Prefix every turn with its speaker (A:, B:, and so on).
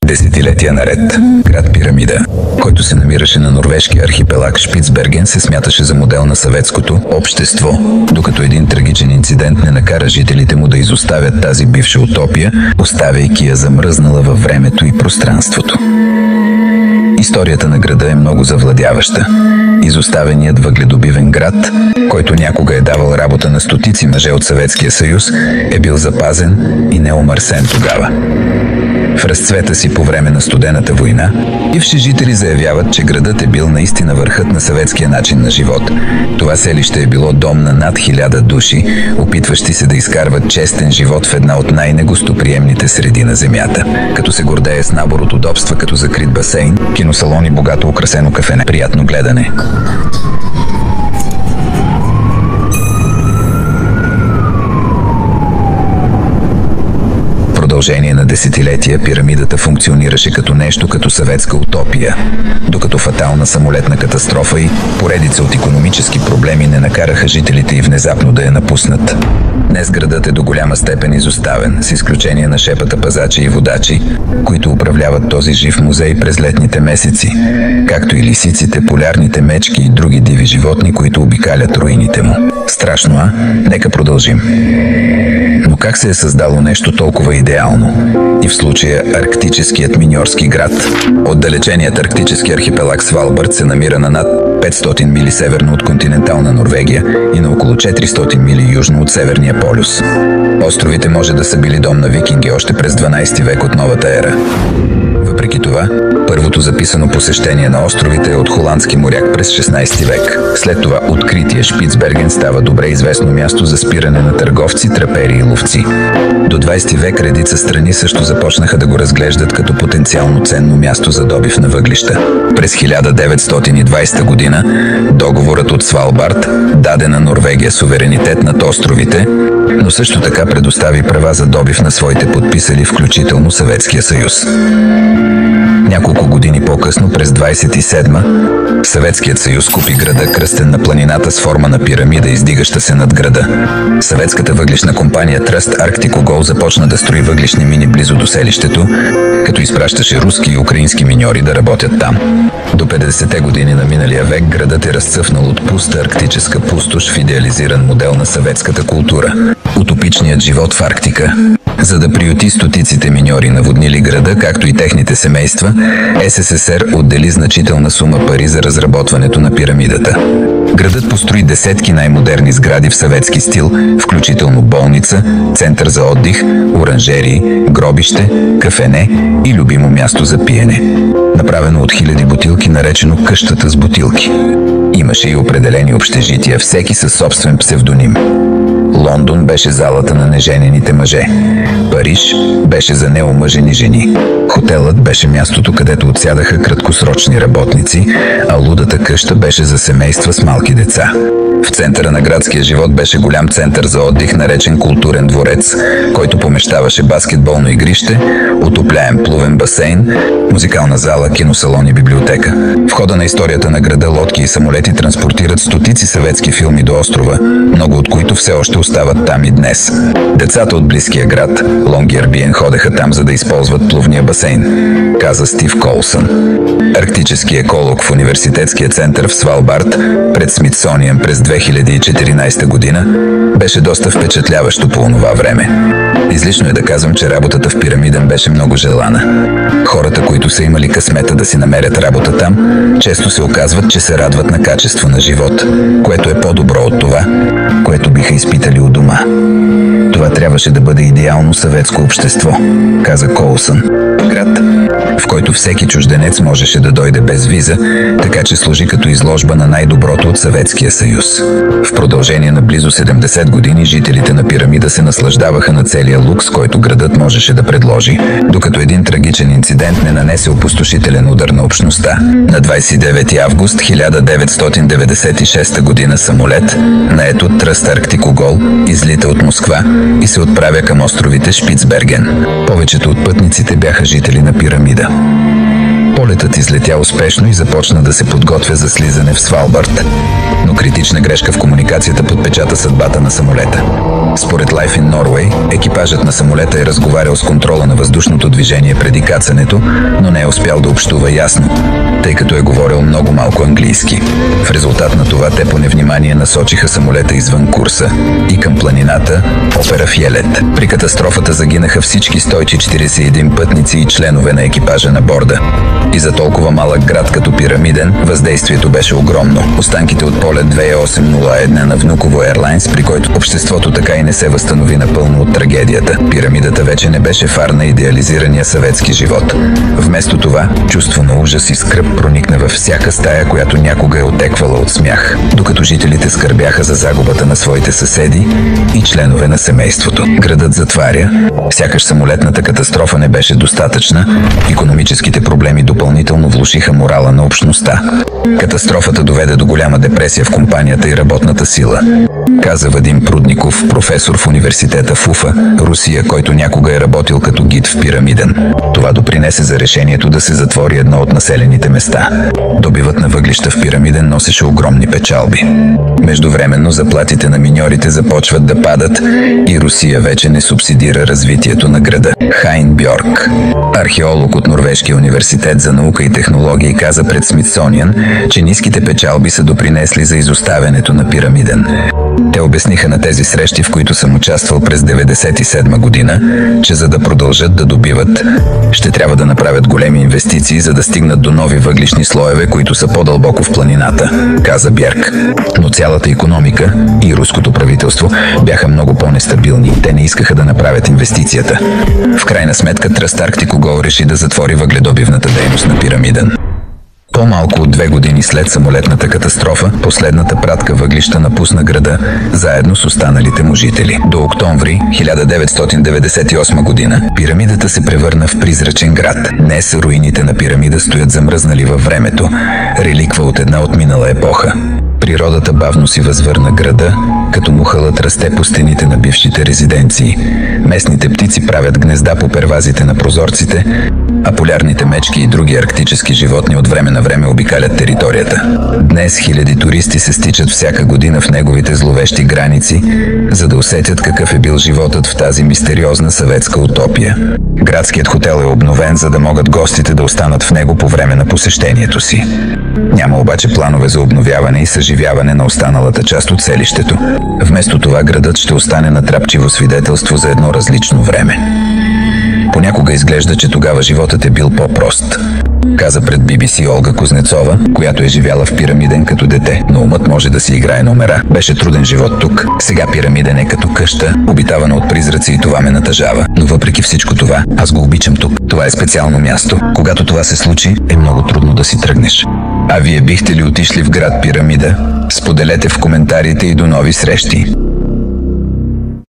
A: Десетилетия наред град Пирамида, който се намираше на норвежкия архипелаг Шпицберген, се смяташе за модел на съветското общество, докато един трагичен инцидент не накара жителите му да изоставят тази бивша утопия, оставяйки я замръзнала във времето и пространството. Историята на града е много завладяваща. Изоставеният въгледобивен град, който някога е давал работа на стотици мъже от Съветския съюз, е бил запазен и неомърсен тогава. В разцвета си по време на студената война, бивши жители заявяват, че градът е бил наистина върхът на съветския начин на живот. Това селище е било дом на над 1000 души, опитващи се да изкарват честен живот в една от най-негостоприемните среди на земята, като се гордее с набор от удобства, като закрит басейн, киносалон и богато украсено кафене. Приятно гледане! В продължение на десетилетия пирамидата функционираше като нещо като съветска утопия, докато фатална самолетна катастрофа и поредица от икономически проблеми не накараха жителите и внезапно да я напуснат. Днес градът е до голяма степен изоставен, с изключение на шепата пазачи и водачи, които управляват този жив музей през летните месеци, както и лисиците, полярните мечки и други диви животни, които обикалят руините му. Страшно, а? Нека продължим. Но как се е създало нещо толкова идеално? И в случая арктическият миньорски град. Отдалеченият арктически архипелаг Свалбард се намира на над 500 мили северно от континентална Норвегия и на около 400 мили южно от Северния полюс. Островите може да са били дом на викинги още през 12 век от новата ера. Въпреки това, първото записано посещение на островите е от холандски моряк през 16 век. След това откритие Шпицберген става добре известно място за спиране на търговци, трапери и ловци. До 20 век редица страни също започнаха да го разглеждат като потенциално ценно място за добив на въглища. През 1920 година договорът от Свалбард даде на Норвегия суверенитет над островите, но също така предостави права за добив на своите подписали, включително Съветския съюз. Няколко години по-късно, през 27-ма, Съветският съюз купи града, кръстен на планината с форма на пирамида, издигаща се над града. Съветската въглищна компания Trust Arctic започна да строи въглищни мини близо до селището, като изпращаше руски и украински миньори да работят там. До 50-те години на миналия век градът е разцъфнал от пуста арктическа пустош в идеализиран модел на съветската култура. Утопичният живот в Арктика. За да приюти стотиците миньори, наводнили града, както и техните семейства, СССР отдели значителна сума пари за разработването на пирамидата. Градът построи десетки най-модерни сгради в съветски стил, включително болница, център за отдих, оранжерии, гробище, кафене и любимо място за пиене. Направено от хиляди бутилки, наречено къщата с бутилки. Имаше и определени общежития, всеки със собствен псевдоним. Лондон беше залата на неженените мъже. Париж беше за неомъжени жени. Хотелът беше мястото, където отсядаха краткосрочни работници, а лудата къща беше за семейства с малки деца. В центъра на градския живот беше голям център за отдих, наречен Културен дворец, който помещаваше баскетболно игрище, отопляем плувен басейн, музикална зала, киносалон и библиотека. В хода на историята на града лодки и самолети транспортират стотици съветски филми до острова, много от които все още остават там и днес. Децата от близкия град Лонгиербиен ходеха там, за да използват плувния басейн, каза Стив Колсън. Арктически еколог в университетския център в Свалбард пред Смитсониан през 2014 година беше доста впечатляващо по онова време. Излишно е да казвам, че работата в Пирамиден беше много желана. Хората, които са имали късмета да си намерят работа там, често се оказват, че се радват на качество на живот, което е по-добро от това, което биха изпитали у дома. Това трябваше да бъде идеално съветско общество, каза Колсън. Град, в който всеки чужденец можеше да дойде без виза, така че служи като изложба на най-доброто от Съветския съюз. В продължение на близо 70 години жителите на Пирамида се наслаждаваха на целия лукс, който градът можеше да предложи, докато един трагичен инцидент не нанесе опустошителен удар на общността. На 29 август 1996 година самолет, нает от Trust Arctic излита от Москва и се отправя към островите Шпицберген. Повечето от пътниците бяха жители на Пирамида. Полетът излетя успешно и започна да се подготвя за слизане в Свалбард. Но критична грешка в комуникацията подпечата съдбата на самолета. Според Life in Norway, екипажът на самолета е разговарял с контрола на въздушното движение преди кацането, но не е успял да общува ясно, тъй като е говорил много малко английски. В резултат на това те по невнимание насочиха самолета извън курса и към планината Опера Фjellet. При катастрофата загинаха всички 141 пътници и членове на екипажа на борда. И за толкова малък град като Пирамиден, въздействието беше огромно. Останките от полет 2801 на Внуково Airlines, при който обществото така и не се възстанови напълно от трагедията. Пирамидата вече не беше фар на идеализирания съветски живот. Вместо това, чувство на ужас и скръб проникна във всяка стая, която някога е отеквала от смях, докато жителите скърбяха за загубата на своите съседи и членове на семейството. Градът затваря, сякаш самолетната катастрофа не беше достатъчна, икономическите проблеми допълнително влошиха морала на общността. Катастрофата доведе до голяма депресия в компанията и работната сила, каза Вадим Прудников, професор в университета в Уфа, Русия, който някога е работил като гид в Пирамиден. Това допринесе за решението да се затвори едно от населените места. Добивът на въглища в Пирамиден носеше огромни печалби. Междувременно заплатите на миньорите започват да падат и Русия вече не субсидира развитието на града. Хайн Бьорк, археолог от Норвежкия университет за наука и технологии, каза пред Смитсониан, че ниските печалби са допринесли за изоставянето на Пирамиден. Те обясниха на тези срещи, в които съм участвал през 1997 година, че за да продължат да добиват, ще трябва да направят големи инвестиции, за да стигнат до нови въглишни слоеве, които са по-дълбоко в планината, каза Бjerk. Но цялата икономика и руското правителство бяха много по-нестабилни. Те не искаха да направят инвестицията. В крайна сметка Тръст Арктико Гол реши да затвори въгледобивната дейност на Пирамиден. По-малко от 2 години след самолетната катастрофа, последната пратка въглища напусна града, заедно с останалите му жители. До октомври 1998 година Пирамидата се превърна в призрачен град. Днес руините на Пирамида стоят замръзнали във времето, реликва от една отминала епоха. Природата бавно си възвърна града, като мухълът расте по стените на бившите резиденции. Местните птици правят гнезда по первазите на прозорците, а полярните мечки и други арктически животни от време на време обикалят територията. Днес хиляди туристи се стичат всяка година в неговите зловещи граници, за да усетят какъв е бил животът в тази мистериозна съветска утопия. Градският хотел е обновен, за да могат гостите да останат в него по време на посещението си. Няма обаче планове за обновяване и съживяване на останалата част от селището. Вместо това градът ще остане натрапчиво свидетелство за едно различно време. Понякога изглежда, че тогава животът е бил по-прост, каза пред BBC Олга Кузнецова, която е живяла в Пирамиден като дете, но умът може да си играе номера. Беше труден живот тук. Сега Пирамиден е като къща, обитавана от призраци, и това ме натъжава. Но въпреки всичко това, аз го обичам тук. Това е специално място. Когато това се случи, е много трудно да си тръгнеш. А вие бихте ли отишли в град Пирамида? Споделете в коментарите и до нови срещи!